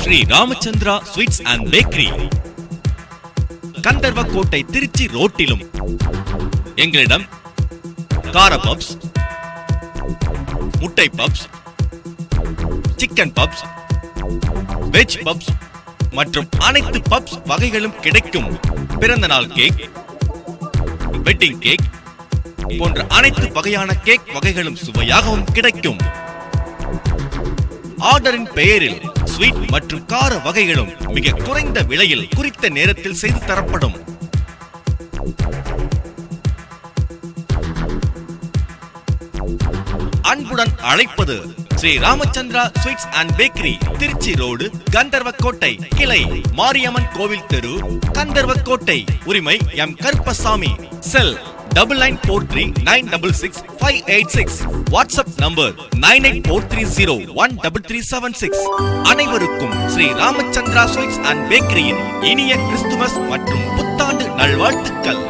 Sri Ramachandra sweets and bakery, Kandarvakottai Tiruchi ரோட்டிலும். எங்களிடம் கார பப்ஸ், முட்டை puffs, chicken puffs, veg puffs மற்றும் அனைத்து பப்ஸ் வகைகளும் கிடைக்கும். பிறந்த நாள் கேக், வெட்டிங் கேக் போன்ற அனைத்து வகையான கேக் வகைகளும் சுவையாகவும் கிடைக்கும். ஆர்டரின் பெயரில் ஸ்வீட் மற்றும் கார வகைகளும் மிக குறைந்த விலையில் குறித்த நேரத்தில் செய்து தரப்படும். அன்புடன் அழைப்பது Shri Ramachandra sweets and bakery, Trichy road, Gandharvakottai, கிளை மாரியம்மன் கோவில் தெரு, கந்தர்வக்கோட்டை. உரிமை M Karuppasamy. Cell 9943966586. WhatsApp number 9843013376. அனைவருக்கும் ஸ்ரீ ராமச்சந்திரா ஸ்வீட்ஸ் அண்ட் பேக்கரியின் இனிய கிறிஸ்துமஸ் மற்றும் புத்தாண்டு நல்வாழ்த்துக்கள்.